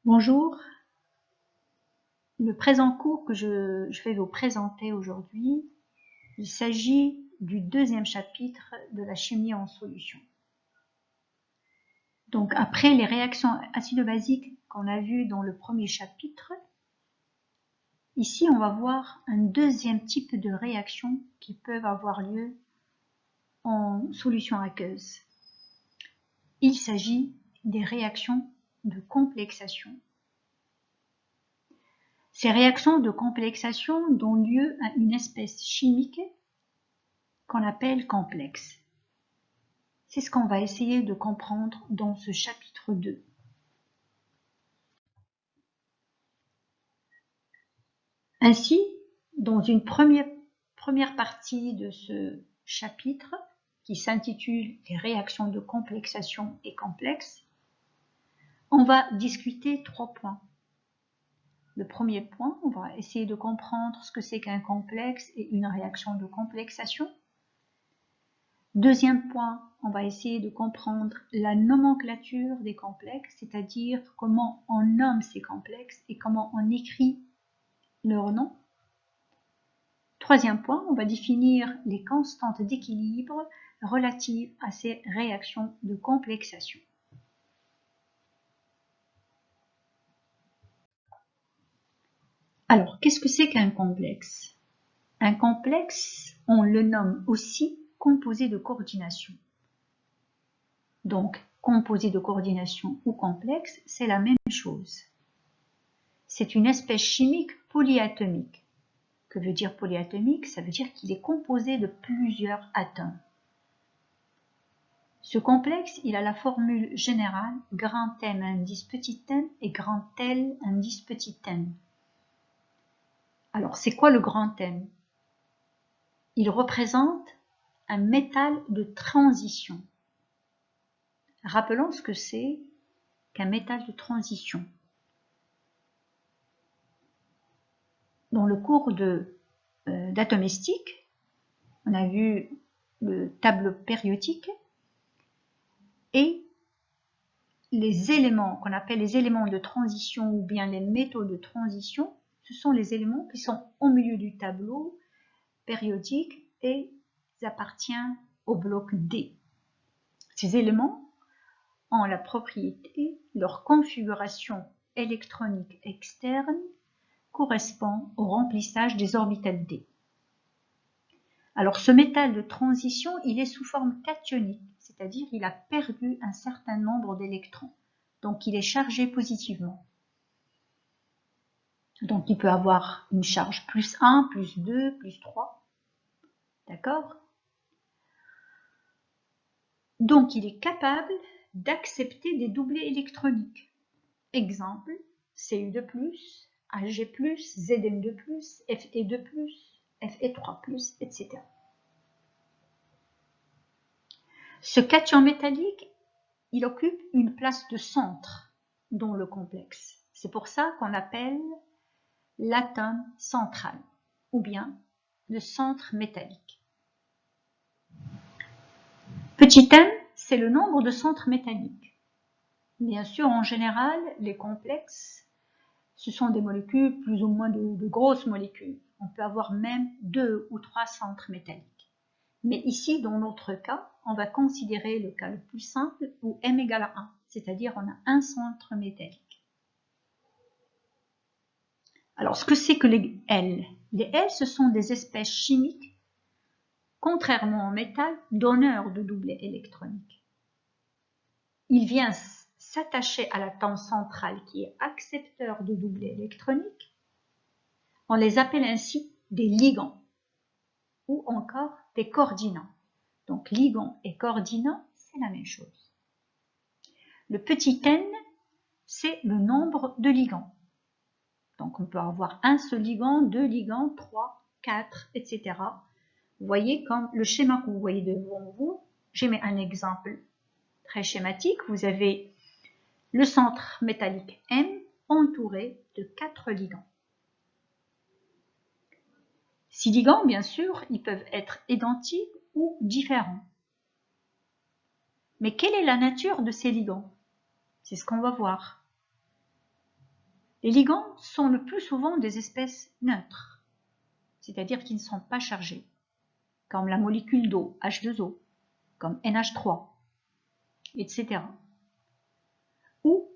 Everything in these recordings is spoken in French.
Bonjour, le présent cours que je vais vous présenter aujourd'hui, il s'agit du deuxième chapitre de la chimie en solution. Donc après les réactions acido-basiques qu'on a vues dans le premier chapitre, ici on va voir un deuxième type de réactions qui peuvent avoir lieu en solution aqueuse. Il s'agit des réactions de complexation. Ces réactions de complexation donnent lieu à une espèce chimique qu'on appelle complexe. C'est ce qu'on va essayer de comprendre dans ce chapitre 2. Ainsi, dans une première partie de ce chapitre, qui s'intitule « Les réactions de complexation et complexes », on va discuter 3 points. Le premier point, on va essayer de comprendre ce que c'est qu'un complexe et une réaction de complexation. Deuxième point, on va essayer de comprendre la nomenclature des complexes, c'est-à-dire comment on nomme ces complexes et comment on écrit leur nom. Troisième point, on va définir les constantes d'équilibre relatives à ces réactions de complexation. Alors, qu'est-ce que c'est qu'un complexe? Un complexe, on le nomme aussi composé de coordination. Donc, composé de coordination ou complexe, c'est la même chose. C'est une espèce chimique polyatomique. Que veut dire polyatomique? Ça veut dire qu'il est composé de plusieurs atomes. Ce complexe, il a la formule générale grand M indice petit m et grand L indice petit m. Alors, c'est quoi le grand M? Il représente un métal de transition. Rappelons ce que c'est qu'un métal de transition. Dans le cours d'atomestique, on a vu le tableau périodique et les éléments qu'on appelle les éléments de transition ou bien les métaux de transition, ce sont les éléments qui sont au milieu du tableau périodique et ils appartiennent au bloc D. Ces éléments ont la propriété, leur configuration électronique externe correspond au remplissage des orbitales D. Alors ce métal de transition, il est sous forme cationique, c'est-à-dire il a perdu un certain nombre d'électrons. Donc il est chargé positivement. Donc il peut avoir une charge plus 1, plus 2, plus 3. D'accord? Donc il est capable d'accepter des doublés électroniques. Exemple, Cu2+, Ag+, Zn2+, Fe2+, Fe3+, etc. Ce cation métallique, il occupe une place de centre dans le complexe. C'est pour ça qu'on l'appelle l'atome central ou bien le centre métallique. Petit m, c'est le nombre de centres métalliques. Bien sûr, en général, les complexes, ce sont des molécules plus ou moins de grosses molécules. On peut avoir même 2 ou 3 centres métalliques. Mais ici, dans notre cas, on va considérer le cas le plus simple où m égale à 1, c'est-à-dire on a un centre métallique. Alors, ce que c'est que les L? Les L, ce sont des espèces chimiques, contrairement au métal, donneurs de doublés électroniques. Il vient s'attacher à l'atome central qui est accepteur de doublés électroniques. On les appelle ainsi des ligands ou encore des coordinants. Donc, ligand et coordinant, c'est la même chose. Le petit n, c'est le nombre de ligands. Donc, on peut avoir un seul ligand, 2 ligands, 3, 4, etc. Vous voyez, comme le schéma que vous voyez devant vous, j'ai mis un exemple très schématique. Vous avez le centre métallique M entouré de 4 ligands. Ces ligands, bien sûr, ils peuvent être identiques ou différents. Mais quelle est la nature de ces ligands? C'est ce qu'on va voir. Les ligands sont le plus souvent des espèces neutres, c'est-à-dire qui ne sont pas chargés, comme la molécule d'eau, H2O, comme NH3, etc. Ou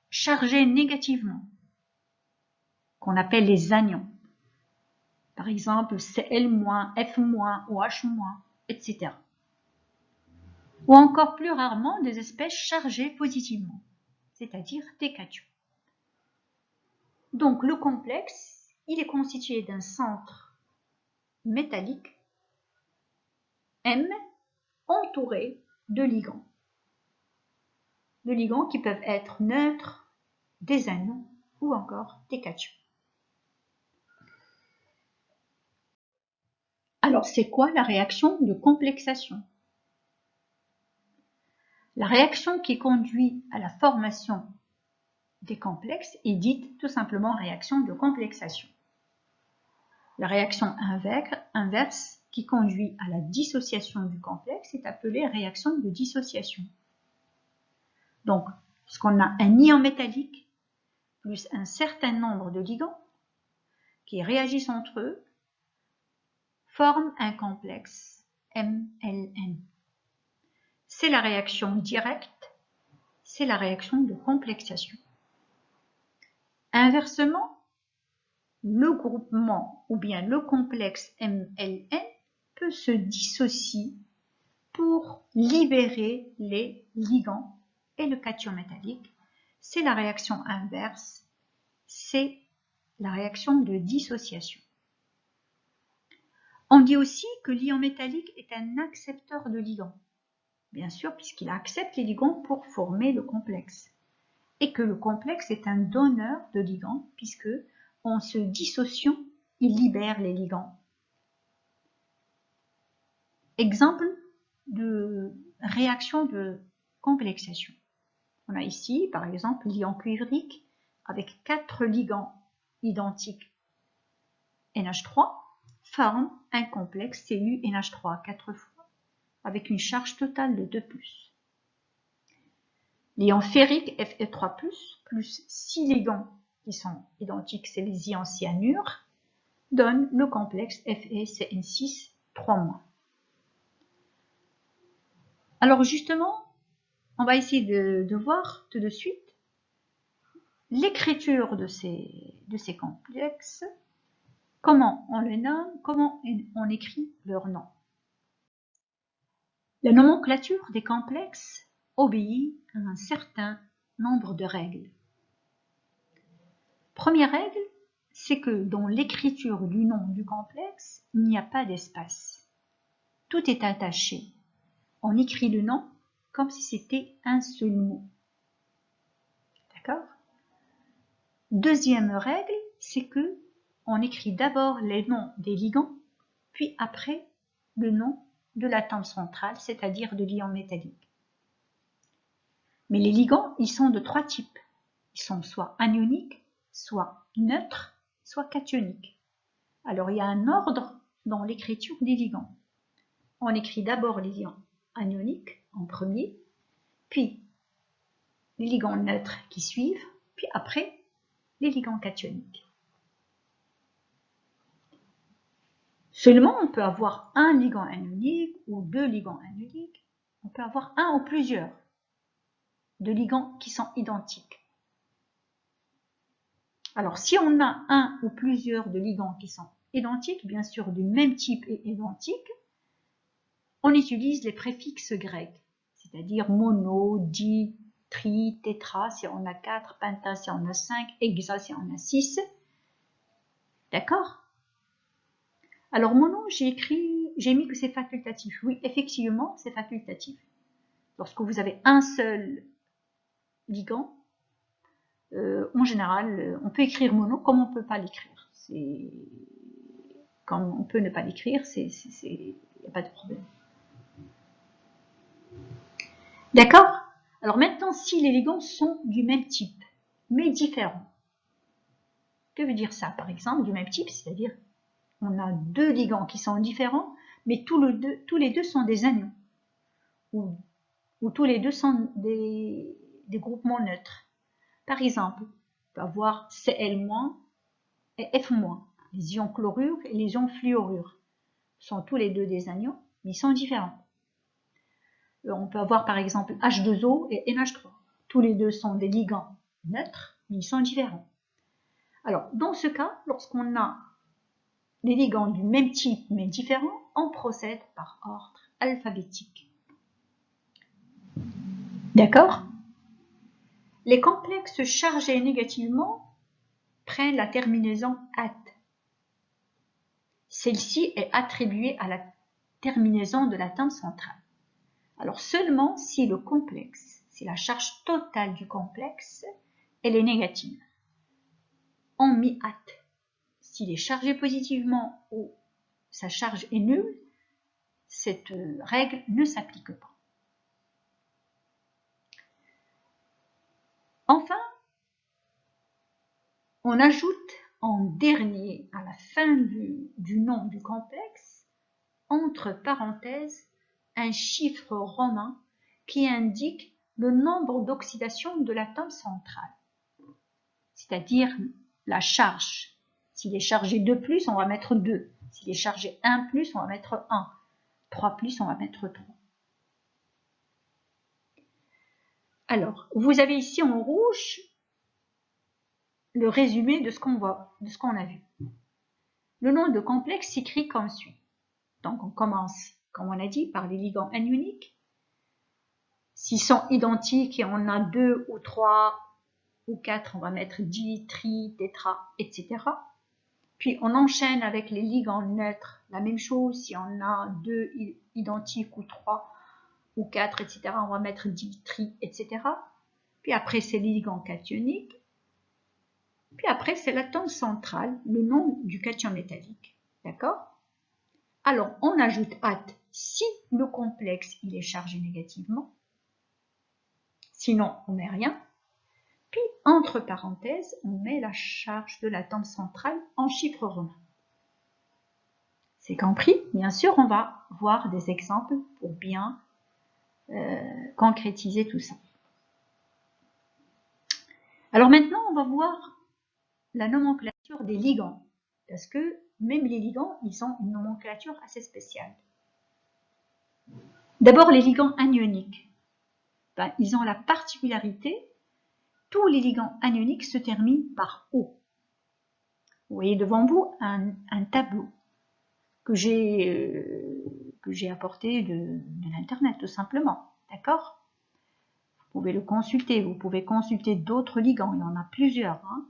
chargés négativement, qu'on appelle les anions. Par exemple, Cl-, F- ou H-, etc. Ou encore plus rarement des espèces chargées positivement, c'est-à-dire des cations. Donc le complexe, il est constitué d'un centre métallique M entouré de ligands. De ligands qui peuvent être neutres, des anions ou encore des cations. Alors c'est quoi la réaction de complexation? La réaction qui conduit à la formation des complexes est dite tout simplement réaction de complexation. La réaction inverse qui conduit à la dissociation du complexe est appelée réaction de dissociation. Donc, lorsqu'on a un ion métallique plus un certain nombre de ligands qui réagissent entre eux, forment un complexe MLN. C'est la réaction directe, c'est la réaction de complexation. Inversement, le groupement ou bien le complexe MLN peut se dissocier pour libérer les ligands et le cation métallique. C'est la réaction inverse, c'est la réaction de dissociation. On dit aussi que l'ion métallique est un accepteur de ligands, bien sûr puisqu'il accepte les ligands pour former le complexe, et que le complexe est un donneur de ligands puisque en se dissociant, il libère les ligands. Exemple de réaction de complexation. On a ici, par exemple, l'ion cuivrique avec 4 ligands identiques NH3 forme un complexe CuNH3 4 fois avec une charge totale de 2+. L'ion ferrique Fe3+, plus 6 ligands qui sont identiques, c'est les ions cyanure, donne le complexe FeCN6 3-. Alors justement, on va essayer de voir tout de suite l'écriture de ces complexes, comment on les nomme, comment on écrit leur nom. La nomenclature des complexes obéit à un certain nombre de règles. Première règle, c'est que dans l'écriture du nom du complexe, il n'y a pas d'espace. Tout est attaché. On écrit le nom comme si c'était un seul mot. D'accord? Deuxième règle, c'est que on écrit d'abord les noms des ligands, puis après le nom de l'atome centrale, c'est-à-dire de l'ion métallique. Mais les ligands, ils sont de 3 types. Ils sont soit anioniques, soit neutres, soit cationiques. Alors il y a un ordre dans l'écriture des ligands. On écrit d'abord les ligands anioniques en premier, puis les ligands neutres qui suivent, puis après les ligands cationiques. Seulement, on peut avoir un ligand anionique ou 2 ligands anioniques. On peut avoir un ou plusieurs de ligands qui sont identiques. Alors, si on a un ou plusieurs de ligands qui sont identiques, bien sûr du même type et identiques, on utilise les préfixes grecs, c'est-à-dire mono, di, tri, tétra, si on a 4, penta, si on a 5, hexa, si on a 6. D'accord? Alors, mono, j'ai mis que c'est facultatif. Oui, effectivement, c'est facultatif. Lorsque vous avez un seul ligand, en général, on peut écrire mono comme on ne peut pas l'écrire. Comme on peut ne pas l'écrire, il n'y a pas de problème. D'accord? Alors maintenant, si les ligands sont du même type, mais différents, que veut dire ça? Par exemple, du même type, c'est-à-dire on a 2 ligands qui sont différents, mais tous les deux sont des anions, ou tous les deux sont des groupements neutres. Par exemple, On peut avoir Cl- et F-, les ions chlorure et les ions fluorure. Sont tous les deux des anions, mais ils sont différents. On peut avoir par exemple H2O et NH3. Tous les deux sont des ligands neutres, mais ils sont différents. Alors, dans ce cas, lorsqu'on a des ligands du même type mais différents, on procède par ordre alphabétique. D'accord? Les complexes chargés négativement prennent la terminaison -ate. Celle-ci est attribuée à la terminaison de l'atome central. Alors seulement si le complexe, si la charge totale du complexe, elle est négative. On met ate. S'il est chargé positivement ou sa charge est nulle, cette règle ne s'applique pas. Enfin, on ajoute en dernier, à la fin du nom du complexe, entre parenthèses, un chiffre romain qui indique le nombre d'oxydation de l'atome central, c'est-à-dire la charge. S'il est chargé 2+, on va mettre 2. S'il est chargé 1+, on va mettre 1. 3+, on va mettre 3. Alors, vous avez ici en rouge le résumé de ce qu'on a vu. Le nom de complexe s'écrit comme suit. Donc, on commence, comme on a dit, par les ligands anioniques. S'ils sont identiques et on a 2 ou 3 ou 4, on va mettre di, tri, tétra, etc. Puis on enchaîne avec les ligands neutres, la même chose, si on a 2 identiques ou 3 ou 4, etc., on va mettre di, tri, etc. Puis après c'est les ligands cationiques. Puis après c'est l'atome central, le nom du cation métallique. D'accord? Alors on ajoute ate si le complexe il est chargé négativement. Sinon on met rien. Puis, entre parenthèses, on met la charge de l'atome central en chiffres romains. C'est compris? Bien sûr, on va voir des exemples pour bien concrétiser tout ça. Alors maintenant, on va voir la nomenclature des ligands. Parce que même les ligands, ils ont une nomenclature assez spéciale. D'abord, les ligands anioniques. Ben, ils ont la particularité, tous les ligands anioniques se terminent par O. Vous voyez devant vous un tableau que j'ai apporté de l'internet tout simplement, d'accord? Vous pouvez le consulter, vous pouvez consulter d'autres ligands, il y en a plusieurs. Hein.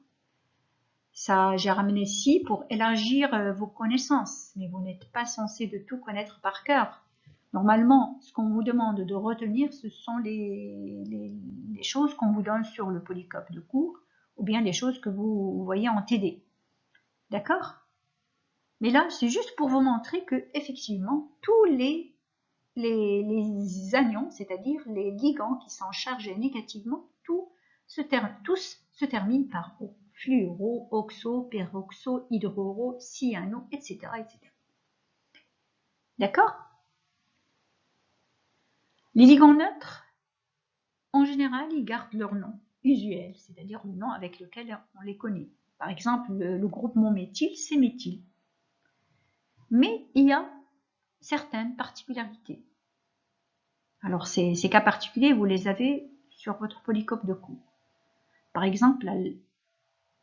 Ça, j'ai ramené ici pour élargir vos connaissances, mais vous n'êtes pas censé de tout connaître par cœur. Normalement, ce qu'on vous demande de retenir, ce sont les choses qu'on vous donne sur le polycope de cours, ou bien les choses que vous voyez en TD. D'accord? Mais là, c'est juste pour vous montrer que effectivement, tous les anions, c'est-à-dire les ligands qui sont chargés négativement, tous se terminent par O. Fluoro, oxo, peroxo, hydroro, cyano, etc. etc. D'accord? Les ligands neutres, en général, ils gardent leur nom usuel, c'est-à-dire le nom avec lequel on les connaît. Par exemple, le groupement méthyle, c'est méthyle. Mais il y a certaines particularités. Alors, ces cas particuliers, vous les avez sur votre polycope de cours. Par exemple,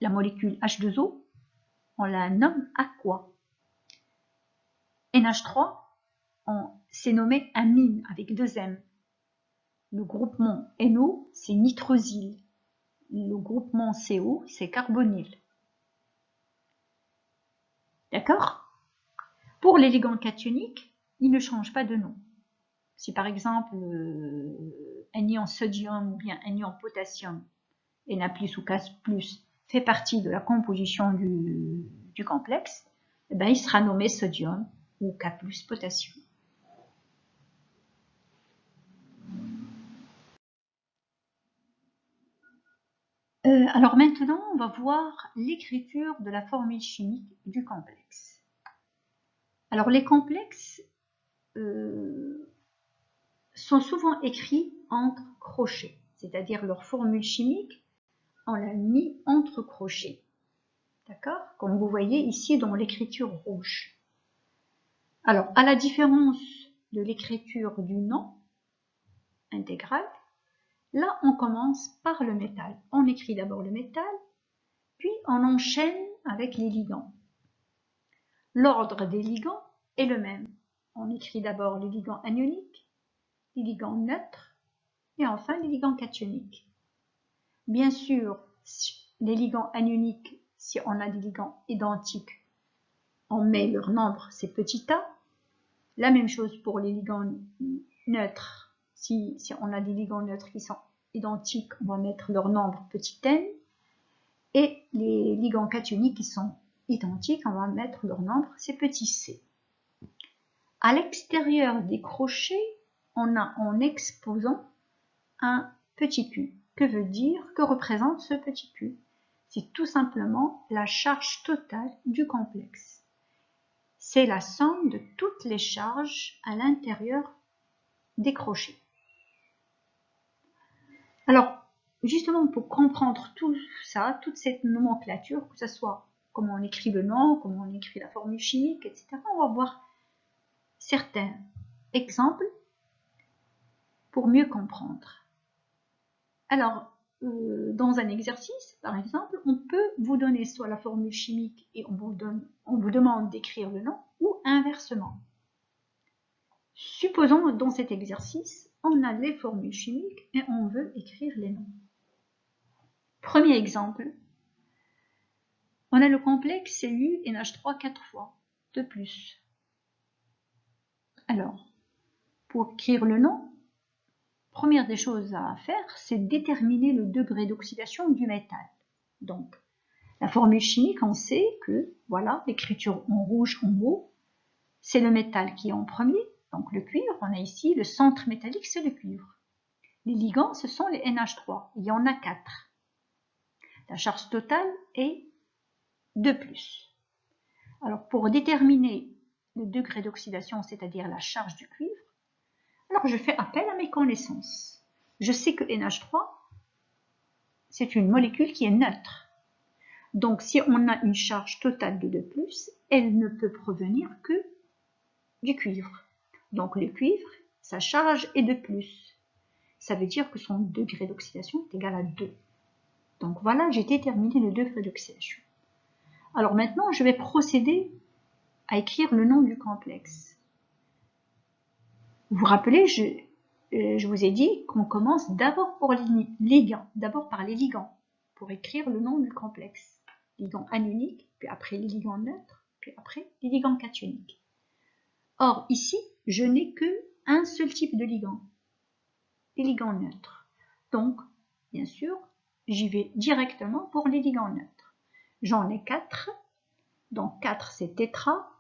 la molécule H2O, on la nomme aqua. NH3, c'est nommé amine avec 2 M. Le groupement NO, c'est nitrosyle. Le groupement CO, c'est carbonyle. D'accord? Pour les ligands cationiques, ils ne changent pas de nom. Si par exemple, anion sodium ou bien anion potassium, Na+ ou K+ fait partie de la composition du complexe, eh bien, il sera nommé sodium ou K+ potassium. Alors maintenant, on va voir l'écriture de la formule chimique du complexe. Alors les complexes sont souvent écrits entre crochets, c'est-à-dire leur formule chimique on l'a mis entre crochets. D'accord? Comme vous voyez ici dans l'écriture rouge. Alors, à la différence de l'écriture du nom intégral, là, on commence par le métal. On écrit d'abord le métal, puis on enchaîne avec les ligands. L'ordre des ligands est le même. On écrit d'abord les ligands anioniques, les ligands neutres, et enfin les ligands cationiques. Bien sûr, les ligands anioniques, si on a des ligands identiques, on met leur nombre, c'est petit a. La même chose pour les ligands neutres. Si on a des ligands neutres qui sont identiques, on va mettre leur nombre petit n. Et les ligands cationiques qui sont identiques, on va mettre leur nombre, c'est petit c. À l'extérieur des crochets, on a en exposant un petit q. Que représente ce petit q? C'est tout simplement la charge totale du complexe. C'est la somme de toutes les charges à l'intérieur des crochets. Alors, justement, pour comprendre tout ça, toute cette nomenclature, que ce soit comment on écrit le nom, comment on écrit la formule chimique, etc., on va voir certains exemples pour mieux comprendre. Alors, dans un exercice, par exemple, on peut vous donner soit la formule chimique et on vous demande d'écrire le nom, ou inversement. Supposons dans cet exercice, on a les formules chimiques et on veut écrire les noms. Premier exemple, on a le complexe CuNH3 4 fois, de plus. Alors, pour écrire le nom, première des choses à faire, c'est déterminer le degré d'oxydation du métal. Donc, la formule chimique, on sait que, voilà, l'écriture en rouge en haut, c'est le métal qui est en premier, donc le cuivre. On a ici le centre métallique, c'est le cuivre. Les ligands, ce sont les NH3. Il y en a 4. La charge totale est 2+. Alors, pour déterminer le degré d'oxydation, c'est-à-dire la charge du cuivre, alors je fais appel à mes connaissances. Je sais que NH3, c'est une molécule qui est neutre. Donc, si on a une charge totale de 2+, elle ne peut provenir que du cuivre. Donc, le cuivre, sa charge est 2+. Ça veut dire que son degré d'oxydation est égal à 2. Donc, voilà, j'ai déterminé le degré d'oxydation. Alors maintenant, je vais procéder à écrire le nom du complexe. Vous vous rappelez, je vous ai dit qu'on commence d'abord par les ligands, pour écrire le nom du complexe. Ligands anioniques, puis après les ligands neutres, puis après les ligands cationiques. Or, ici, je n'ai qu'un seul type de ligand, les ligands neutres. Donc, bien sûr, j'y vais directement pour les ligands neutres. J'en ai 4, donc 4 c'est tétra,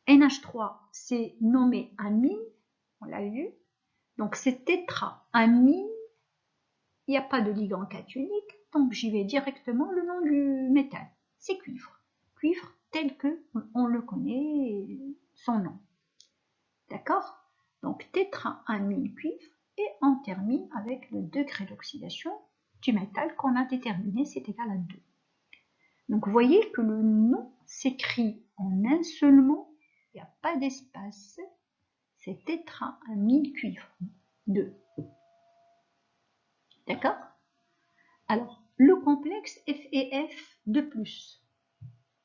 NH3 c'est nommé amine, on l'a vu, donc c'est tétra-amine, il n'y a pas de ligand cationique, donc j'y vais directement le nom du métal, c'est cuivre. Cuivre tel que on le connaît, son nom. D'accord? Donc tétra-amine cuivre, et on termine avec le degré d'oxydation du métal qu'on a déterminé, c'est égal à 2. Donc vous voyez que le nom s'écrit en un seul mot, il n'y a pas d'espace, c'est tétra-amine cuivre 2. D'accord? Alors, le complexe FeF 2+,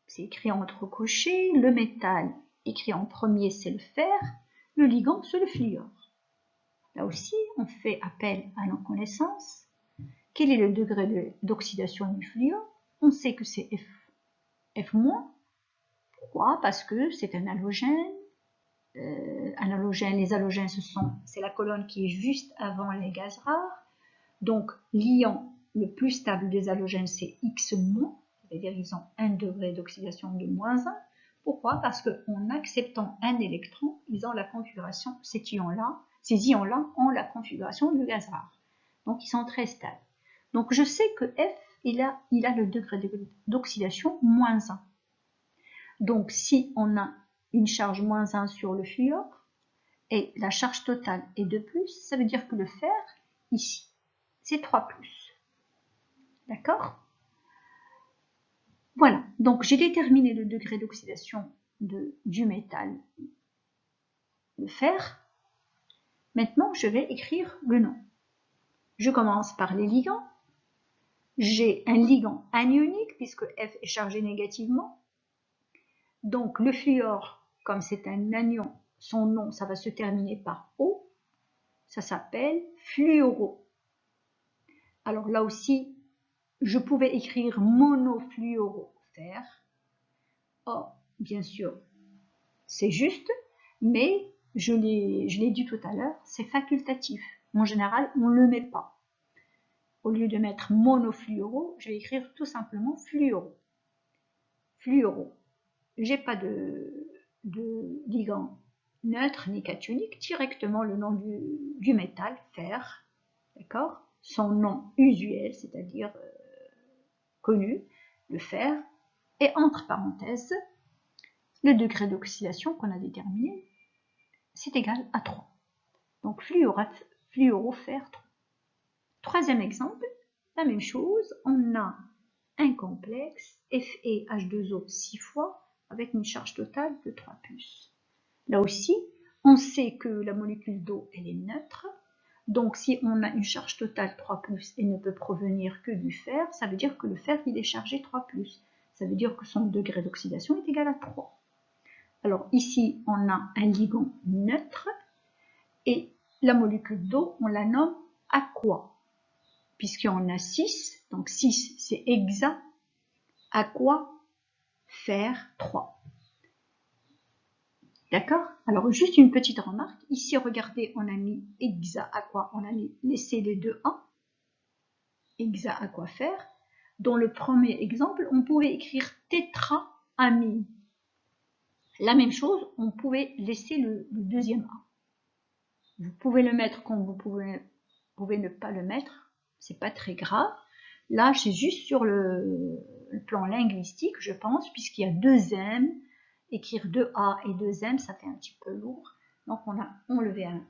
c'est écrit entre crochets, le métal écrit en premier c'est le fer, le ligand c'est le fluor. Là aussi, on fait appel à nos connaissances. Quel est le degré d'oxydation du fluor? On sait que c'est F-. Pourquoi? Parce que c'est un halogène. Les halogènes, c'est la colonne qui est juste avant les gaz rares. Donc, l'ion le plus stable des halogènes, c'est X-, c'est-à-dire ils ont un degré d'oxydation de -1. Pourquoi? Parce qu'en acceptant un électron, ils ont la configuration, ces ions-là ont la configuration du gaz rare. Donc, ils sont très stables. Donc, je sais que F, il a le degré d'oxydation -1. Donc, si on a une charge -1 sur le fluor, et la charge totale est 2+, ça veut dire que le fer, ici, c'est 3+. D'accord? Voilà, donc j'ai déterminé le degré d'oxydation du métal, le fer. Maintenant, je vais écrire le nom. Je commence par les ligands. J'ai un ligand anionique puisque F est chargé négativement. Donc le fluor, comme c'est un anion, son nom, ça va se terminer par O. Ça s'appelle fluoro. Alors là aussi, je pouvais écrire monofluorofer. Oh, bien sûr, c'est juste, mais je l'ai dit tout à l'heure, c'est facultatif. En général, on ne le met pas. Au lieu de mettre monofluoro, je vais écrire tout simplement fluoro. Fluoro. J'ai pas de ligand neutre ni cationique, directement le nom du métal, fer, d'accord? Son nom usuel, c'est-à-dire connu, le fer, et entre parenthèses, le degré d'oxydation qu'on a déterminé, c'est égal à 3. Donc fluorofer 3. Troisième exemple, la même chose, on a un complexe FeH2O 6 fois avec une charge totale de 3+. Là aussi, on sait que la molécule d'eau, elle est neutre. Donc, si on a une charge totale 3+, et ne peut provenir que du fer, ça veut dire que le fer, il est chargé 3+. Ça veut dire que son degré d'oxydation est égal à 3. Alors, ici, on a un ligand neutre. Et la molécule d'eau, on la nomme aqua. Puisqu'il y en a 6, donc 6, c'est hexa, aqua, fer 3. D'accord? Alors, juste une petite remarque. Ici, regardez, on a mis hexa, aqua, on a laissé les deux A. Hexa, aqua, fer. Dans le premier exemple, on pouvait écrire tétraamine. La même chose, on pouvait laisser le deuxième A. Vous pouvez le mettre comme vous pouvez ne pas le mettre. C'est pas très grave. Là, c'est juste sur le plan linguistique, je pense, puisqu'il y a deux M. Écrire 2A et 2M, ça fait un petit peu lourd. Donc, on a enlevé un A.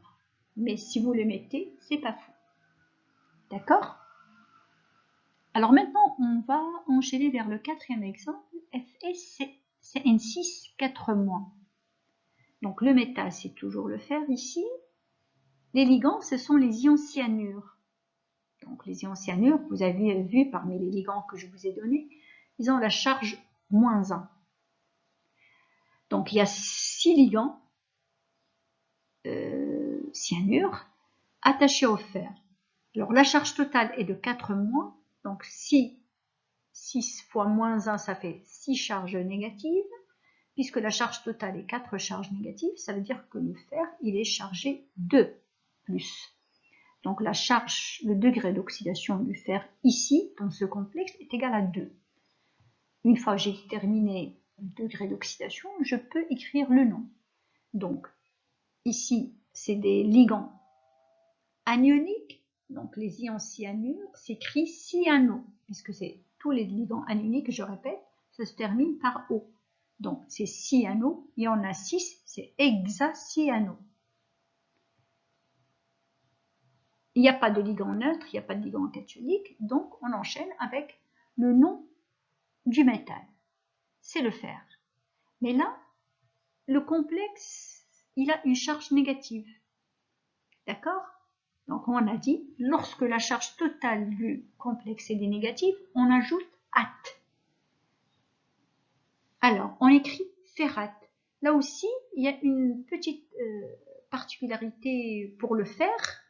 Mais si vous le mettez, c'est pas fou. D'accord? Alors maintenant, on va enchaîner vers le quatrième exemple. FeCN6 4-. Donc, le métal, c'est toujours le fer ici. Les ligands, ce sont les ions cyanure. Donc, les ions cyanure, vous avez vu parmi les ligands que je vous ai donnés, ils ont la charge -1. Donc, il y a 6 ligands cyanure attachés au fer. Alors, la charge totale est de 4-. Donc, 6 fois -1, ça fait 6 charges négatives. Puisque la charge totale est 4 charges négatives, ça veut dire que le fer, il est chargé 2+. Donc, la charge, le degré d'oxydation du fer ici, dans ce complexe, est égal à 2. Une fois que j'ai terminé le degré d'oxydation, je peux écrire le nom. Donc, ici, c'est des ligands anioniques. Donc, les ions cyanure s'écrit cyano, puisque c'est tous les ligands anioniques, je répète, ça se termine par O. Donc, c'est cyano, il y en a 6, c'est hexacyano. Il n'y a pas de ligand neutre, il n'y a pas de ligand cationique, donc on enchaîne avec le nom du métal. C'est le fer. Mais là, le complexe, il a une charge négative. D'accord? Donc, on a dit, lorsque la charge totale du complexe est négative, on ajoute at. Alors, on écrit ferrate. Là aussi, il y a une petite particularité pour le fer.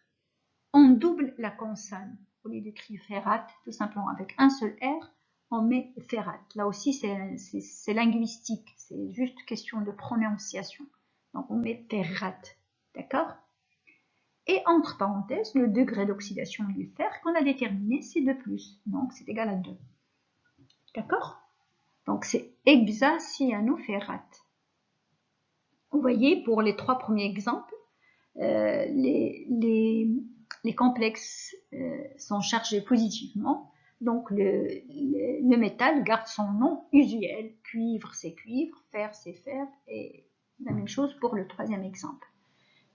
On double la consonne. Au lieu d'écrire ferrate, tout simplement avec un seul R, on met ferrate. Là aussi, c'est linguistique. C'est juste question de prononciation. Donc, on met ferrate. D'accord? Et entre parenthèses, le degré d'oxydation du fer qu'on a déterminé, c'est 2+. Donc, c'est égal à 2. D'accord? Donc, c'est hexacyanoferrate. Vous voyez, pour les 3 premiers exemples, les complexes sont chargés positivement. Donc, le métal garde son nom usuel. Cuivre, c'est cuivre. Fer, c'est fer. Et la même chose pour le 3e exemple.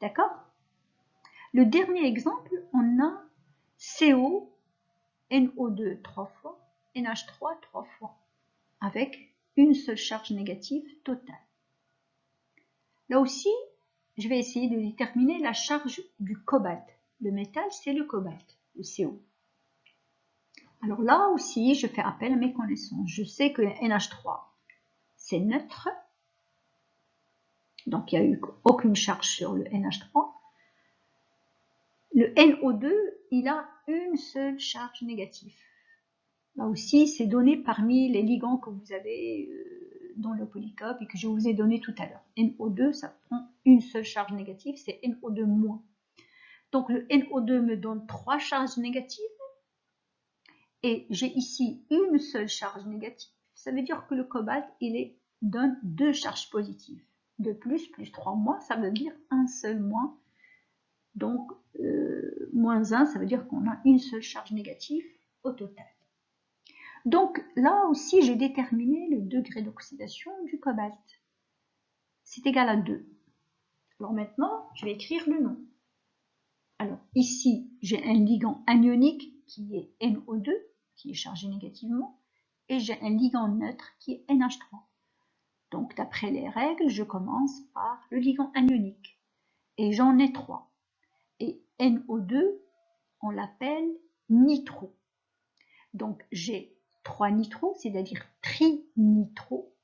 D'accord? Le dernier exemple, on a CO, NO2 3 fois, NH3 3 fois, avec une seule charge négative totale. Là aussi, je vais essayer de déterminer la charge du cobalt. Le métal, c'est le cobalt, le CO. Alors là aussi, je fais appel à mes connaissances. Je sais que NH3, c'est neutre. Donc, il n'y a eu aucune charge sur le NH3. Le NO2, il a une seule charge négative. Là aussi, c'est donné parmi les ligands que vous avez dans le polycope et que je vous ai donné tout à l'heure. NO2, ça prend une seule charge négative, c'est NO2-. Donc, le NO2 me donne 3 charges négatives. Et j'ai ici une seule charge négative. Ça veut dire que le cobalt, il donne 2 charges positives. 2 plus 3 ça veut dire un seul moins. Donc, moins 1, ça veut dire qu'on a une seule charge négative au total. Donc, là aussi, j'ai déterminé le degré d'oxydation du cobalt. C'est égal à 2. Alors maintenant, je vais écrire le nom. Alors, ici, j'ai un ligand anionique qui est NO2, qui est chargé négativement, et j'ai un ligand neutre qui est NH3. Donc, d'après les règles, je commence par le ligand anionique. Et j'en ai 3. Et NO2, on l'appelle nitro. Donc, j'ai 3 nitro, c'est-à-dire trinitro.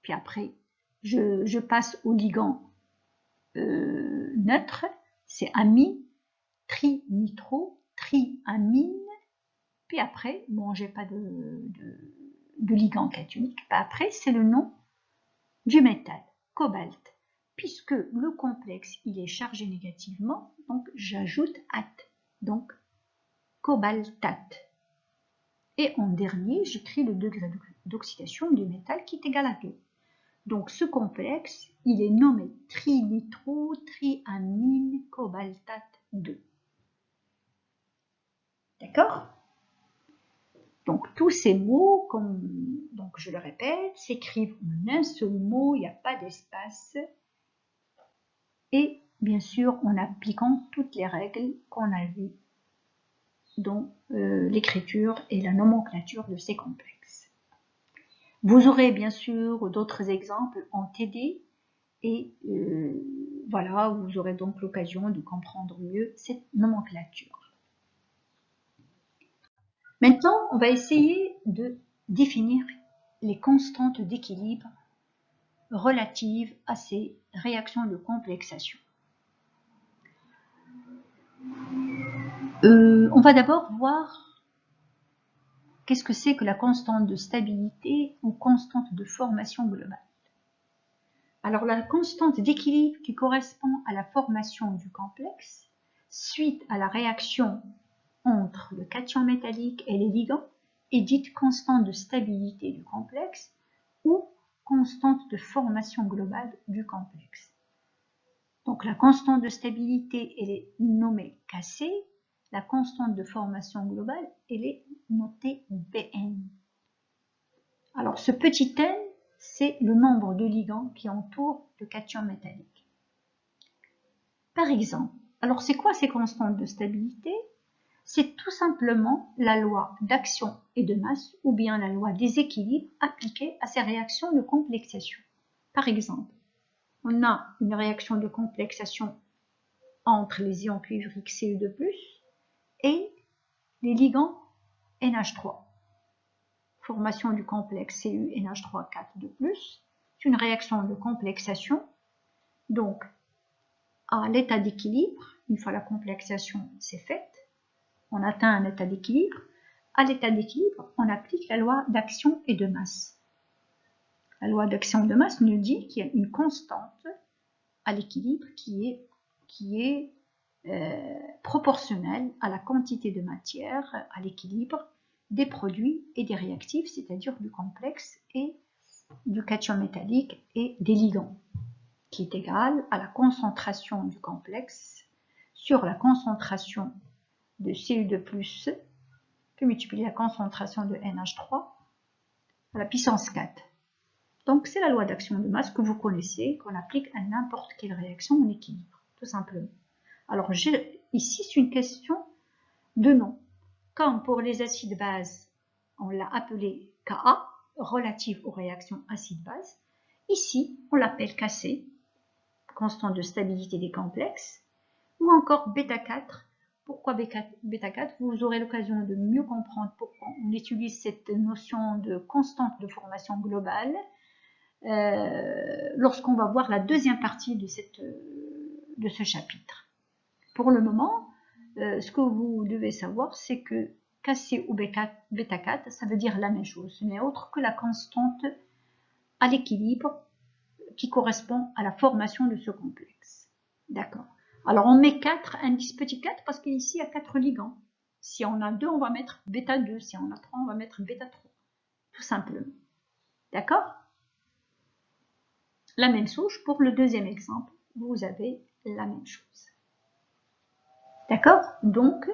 Puis après, je passe au ligand neutre, c'est amine, trinitro, triamine. Puis après, bon, j'ai pas de ligand cationique. Puis après, c'est le nom du métal, cobalt. Puisque le complexe, il est chargé négativement, donc j'ajoute ate, donc cobaltate. Et en dernier, j'écris le degré d'oxydation du métal qui est égal à 2. Donc ce complexe, il est nommé trinitro-triamine cobaltate 2. D'accord? Donc tous ces mots, donc je le répète, s'écrivent en un seul mot, il n'y a pas d'espace. Et bien sûr, en appliquant toutes les règles qu'on a vues dans l'écriture et la nomenclature de ces complexes. Vous aurez bien sûr d'autres exemples en TD et voilà, vous aurez donc l'occasion de comprendre mieux cette nomenclature. Maintenant, on va essayer de définir les constantes d'équilibre relatives à ces réactions de complexation. On va d'abord voir qu'est-ce que c'est que la constante de stabilité ou constante de formation globale. Alors la constante d'équilibre qui correspond à la formation du complexe suite à la réaction entre le cation métallique et les ligands est dite constante de stabilité du complexe ou constante de formation globale du complexe. Donc la constante de stabilité, elle est nommée Kc, la constante de formation globale, elle est notée Bn. Alors ce petit n, c'est le nombre de ligands qui entourent le cation métallique. Par exemple, alors c'est quoi ces constantes de stabilité? C'est tout simplement la loi d'action et de masse ou bien la loi des équilibres appliquée à ces réactions de complexation. Par exemple, on a une réaction de complexation entre les ions cuivriques Cu2+, et les ligands NH3. Formation du complexe Cu NH3 4 c'est une réaction de complexation. Donc, à l'état d'équilibre, une fois la complexation s'est faite, on atteint un état d'équilibre. À l'état d'équilibre, on applique la loi d'action et de masse. La loi d'action et de masse nous dit qu'il y a une constante à l'équilibre qui est proportionnelle à la quantité de matière à l'équilibre des produits et des réactifs, c'est-à-dire du complexe et du cation métallique et des ligands, qui est égale à la concentration du complexe sur la concentration de Cu2+, que multiplie la concentration de NH3 à la puissance 4. Donc c'est la loi d'action de masse que vous connaissez, qu'on applique à n'importe quelle réaction en équilibre, tout simplement. Alors ici c'est une question de nom. Comme pour les acides bases, on l'a appelé Ka, relative aux réactions acide-base. Ici, on l'appelle Kc, constante de stabilité des complexes, ou encore bêta 4. Pourquoi bêta 4? Vous aurez l'occasion de mieux comprendre pourquoi on utilise cette notion de constante de formation globale lorsqu'on va voir la deuxième partie de ce chapitre. Pour le moment, ce que vous devez savoir, c'est que Kc ou bêta 4, ça veut dire la même chose. Ce n'est autre que la constante à l'équilibre qui correspond à la formation de ce complexe. D'accord. Alors, on met 4, indice petit 4, parce qu'ici, il y a 4 ligands. Si on a 2, on va mettre bêta 2. Si on a 3, on va mettre bêta 3. Tout simplement. D'accord? La même chose pour le deuxième exemple. Vous avez la même chose. D'accord? Donc,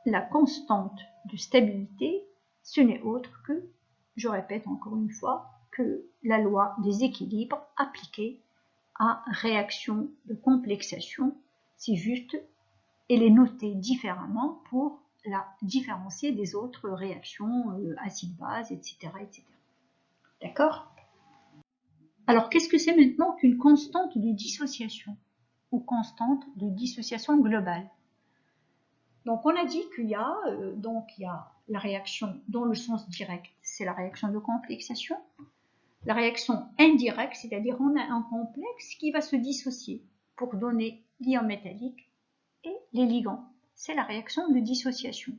la constante de stabilité, ce n'est autre que, je répète encore une fois, que la loi des équilibres appliquée à réaction de complexation. C'est juste, elle est notée différemment pour la différencier des autres réactions, acide-base, etc., etc. D'accord? Alors, qu'est-ce que c'est maintenant qu'une constante de dissociation ou constante de dissociation globale? Donc, on a dit qu'il y a, la réaction dans le sens direct, c'est la réaction de complexation. La réaction indirecte, c'est-à-dire on a un complexe qui va se dissocier pour donner l'ion métallique et les ligands. C'est la réaction de dissociation.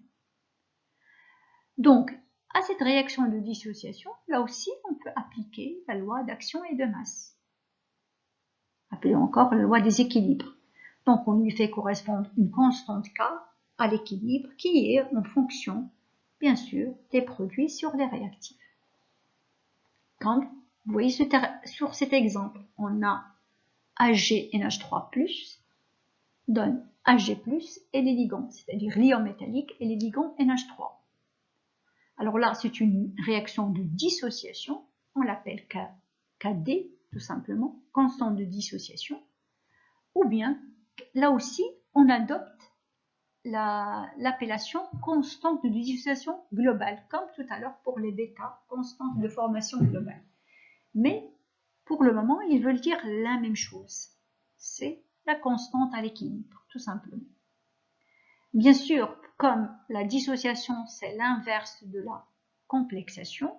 Donc, à cette réaction de dissociation, là aussi, on peut appliquer la loi d'action et de masse. Appelée encore la loi des équilibres. Donc, on lui fait correspondre une constante K à l'équilibre qui est en fonction, bien sûr, des produits sur les réactifs. Comme vous voyez sur cet exemple, on a AgNH3+, donne Ag+, et les ligands, c'est-à-dire l'ion métallique et les ligands NH3. Alors là, c'est une réaction de dissociation, on l'appelle Kd, tout simplement, constante de dissociation, ou bien, là aussi, on adopte l'appellation constante de dissociation globale, comme tout à l'heure pour les bêta, constante de formation globale. Mais pour le moment, ils veulent dire la même chose. C'est la constante à l'équilibre, tout simplement. Bien sûr, comme la dissociation, c'est l'inverse de la complexation,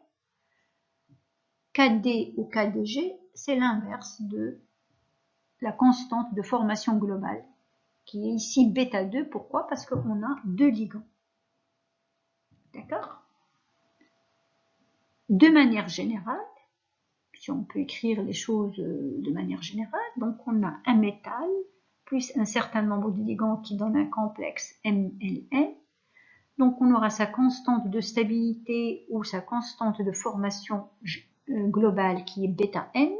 Kd ou Kdg, c'est l'inverse de la constante de formation globale, qui est ici bêta 2. Pourquoi? Parce qu'on a 2 ligands. D'accord? De manière générale, si on peut écrire les choses de manière générale, donc on a un métal plus un certain nombre de ligands qui donne un complexe MLN. Donc on aura sa constante de stabilité ou sa constante de formation globale qui est bêta n,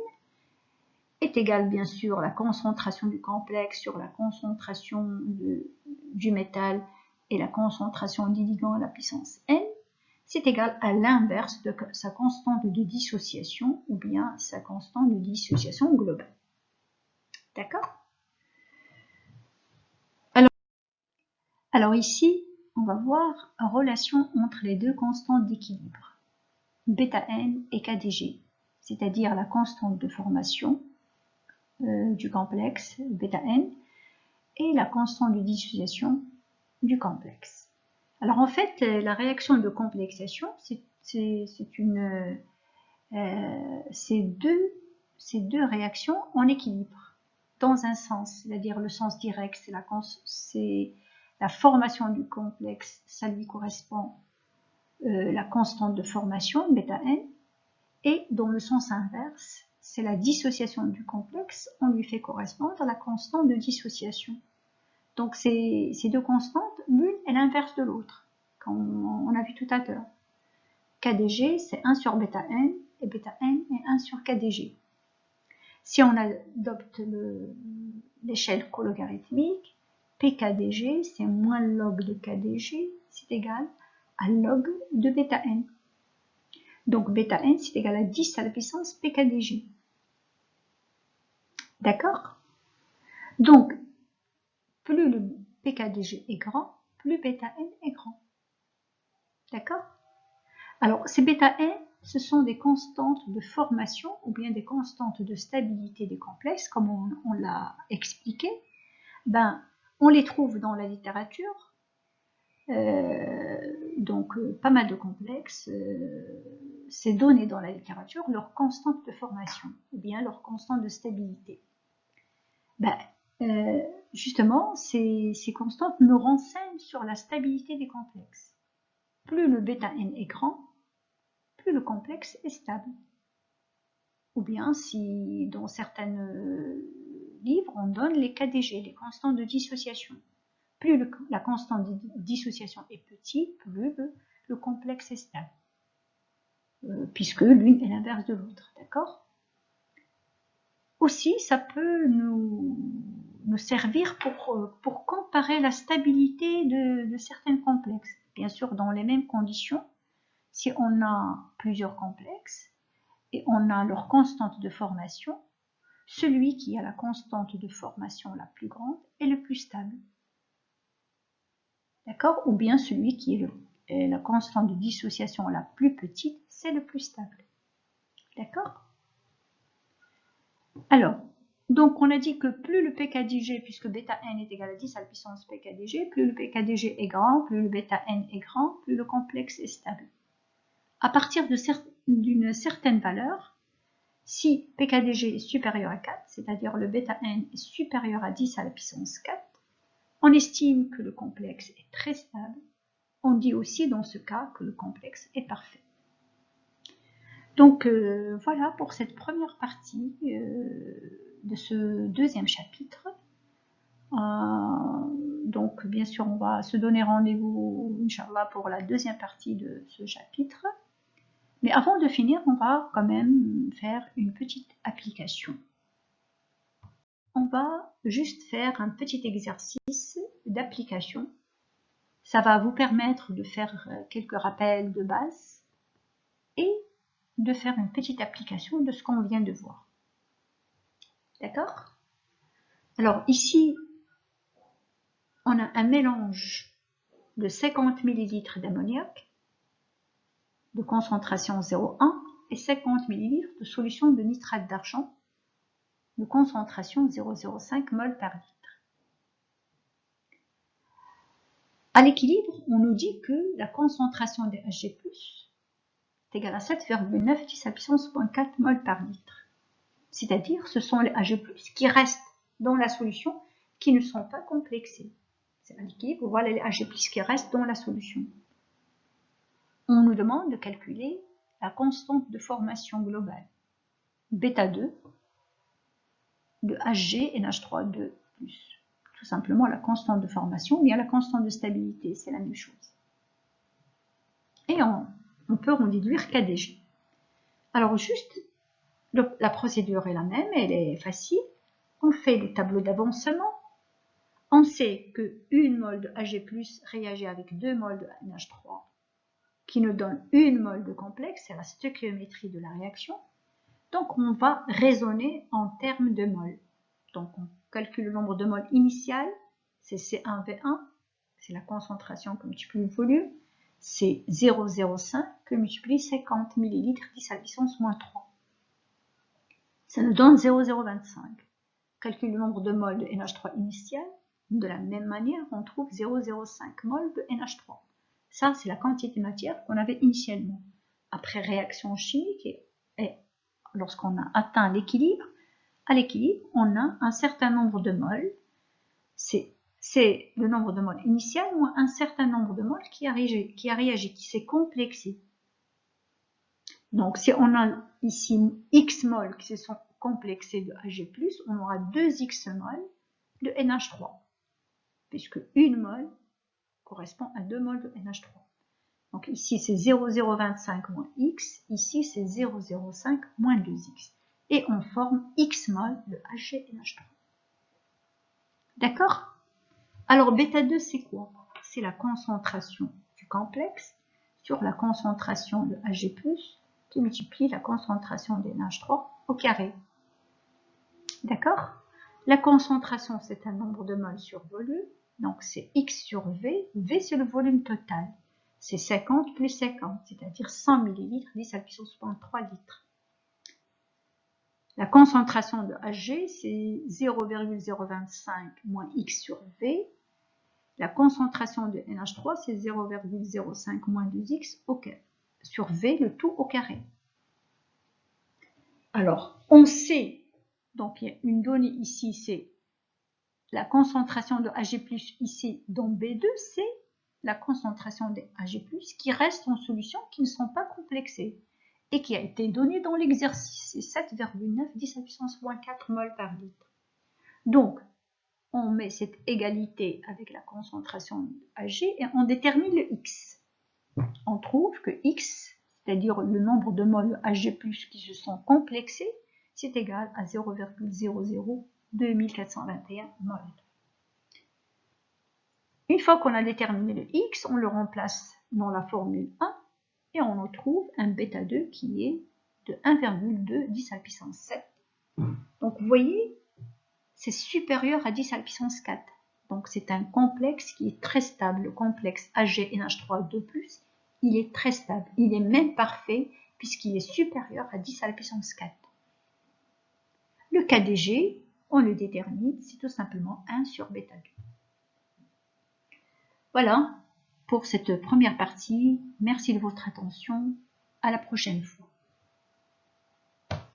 est égale bien sûr la concentration du complexe sur la concentration du métal et la concentration des ligands à la puissance n. C'est égal à l'inverse de sa constante de dissociation ou bien sa constante de dissociation globale. D'accord? Alors ici, on va voir une relation entre les deux constantes d'équilibre, bêta n et Kdg, c'est-à-dire la constante de formation du complexe bêta n et la constante de dissociation du complexe. Alors en fait, la réaction de complexation, c'est deux réactions en équilibre, dans un sens, c'est-à-dire le sens direct, c'est la formation du complexe, ça lui correspond la constante de formation, bêta n, et dans le sens inverse, c'est la dissociation du complexe, on lui fait correspondre la constante de dissociation. Donc ces deux constantes, l'une est l'inverse de l'autre, comme on a vu tout à l'heure. Kdg, c'est 1 sur bêta n, et bêta n est 1 sur Kdg. Si on adopte l'échelle cologarithmique, Pkdg, c'est moins log de Kdg, c'est égal à log de bêta n. Donc bêta n, c'est égal à 10 à la puissance Pkdg. D'accord? Donc, plus le Pkdg est grand, plus bêta n est grand. D'accord? Alors, ces β-N, ce sont des constantes de formation ou bien des constantes de stabilité des complexes, comme on l'a expliqué. Ben, on les trouve dans la littérature, donc pas mal de complexes, c'est donné dans la littérature, leur constante de formation ou bien leur constante de stabilité. Ben, justement, ces constantes nous renseignent sur la stabilité des complexes. Plus le β-N est grand, plus le complexe est stable. Ou bien si dans certains livres, on donne les KdG, les constantes de dissociation. Plus la constante de dissociation est petite, plus le complexe est stable. Puisque l'une est l'inverse de l'autre, d'accord? Aussi, ça peut nous servir pour comparer la stabilité de certains complexes. Bien sûr, dans les mêmes conditions, si on a plusieurs complexes et on a leur constante de formation, celui qui a la constante de formation la plus grande est le plus stable. D'accord? Ou bien celui qui est la constante de dissociation la plus petite, c'est le plus stable. D'accord? Alors, donc on a dit que plus le pKdG, puisque β-N est égal à 10 à la puissance pKdG, plus le pKdG est grand, plus le β-N est grand, plus le complexe est stable. À partir d'une certaine valeur, si pKdG est supérieur à 4, c'est-à-dire le β-N est supérieur à 10 à la puissance 4, on estime que le complexe est très stable. On dit aussi dans ce cas que le complexe est parfait. Donc voilà pour cette première partie de ce deuxième chapitre. Donc bien sûr on va se donner rendez-vous Inch'Allah pour la deuxième partie de ce chapitre. Mais avant de finir, on va quand même faire une petite application. On va juste faire un petit exercice d'application. Ça va vous permettre de faire quelques rappels de base et de faire une petite application de ce qu'on vient de voir. D'accord? Alors ici, on a un mélange de 50 ml d'ammoniac de concentration 0,1 et 50 ml de solution de nitrate d'argent de concentration 0,05 mol par litre. À l'équilibre, on nous dit que la concentration des Hg+, est égale à 7,9 10 à la puissance 0,4 mol par litre. C'est-à-dire, ce sont les Hg+, qui restent dans la solution, qui ne sont pas complexés. C'est à l'équilibre, voilà les Hg+, qui restent dans la solution. On nous demande de calculer la constante de formation globale, β2, de Hg NH3 plus. Tout simplement la constante de formation, ou bien la constante de stabilité, c'est la même chose. Et on peut en déduire KdG. Alors juste, la procédure est la même, elle est facile. On fait le tableau d'avancement. On sait que 1 mol de Hg+, réagit avec 2 mol de NH3, qui nous donne 1 mol de complexe, c'est la stoichiométrie de la réaction. Donc on va raisonner en termes de mol. Donc on calcule le nombre de moles initial, c'est C1V1, c'est la concentration que multiplie le volume, c'est 0,05 que multiplie 50 ml 10 à la puissance moins 3. Ça nous donne 0,025. Calcule le nombre de moles de NH3 initial, de la même manière on trouve 0,05 moles de NH3. Ça c'est la quantité de matière qu'on avait initialement. Après réaction chimique et lorsqu'on a atteint l'équilibre, à l'équilibre, on a un certain nombre de moles. C'est le nombre de moles initial moins un certain nombre de moles qui a réagi, qui s'est complexé. Donc, si on a ici X moles qui se sont complexés de Hg+, on aura 2X moles de NH3, puisque 1 mol correspond à 2 moles de NH3. Donc ici, c'est 0,025 moins X, ici, c'est 0,05 moins 2X. Et on forme X mol de HgNH3. D'accord? Alors, β2, c'est quoi? C'est la concentration du complexe sur la concentration de Hg+, qui multiplie la concentration de NH3 au carré. D'accord? La concentration, c'est un nombre de moles sur volume, donc c'est X sur V. V, c'est le volume total. c'est 50 plus 50, c'est-à-dire 100 ml, 10 à la puissance moins 3 litres. La concentration de Hg, c'est 0,025 moins X sur V. La concentration de NH3, c'est 0,05 moins 2X sur V, le tout au carré. Alors, on sait, donc il y a une donnée ici, c'est la concentration de Ag+, ici dans B2, c'est la concentration de Ag+, qui reste en solution, qui ne sont pas complexées, et qui a été donnée dans l'exercice, c'est 7,9 10 à la puissance moins 4 mol par litre. Donc, on met cette égalité avec la concentration de Ag et on détermine le X. On trouve que X, c'est-à-dire le nombre de moles Ag+, qui se sont complexés, c'est égal à 0,002421 mol. Une fois qu'on a déterminé le X, on le remplace dans la formule 1 et on en trouve un β2 qui est de 1,2 10 à la puissance 7. Donc vous voyez, c'est supérieur à 10 à la puissance 4. Donc c'est un complexe qui est très stable. Le complexe AgNH3 2+, il est très stable. Il est même parfait puisqu'il est supérieur à 10 à la puissance 4. Le KdG, on le détermine, c'est tout simplement 1 sur β2. Voilà pour cette première partie. Merci de votre attention. À la prochaine fois.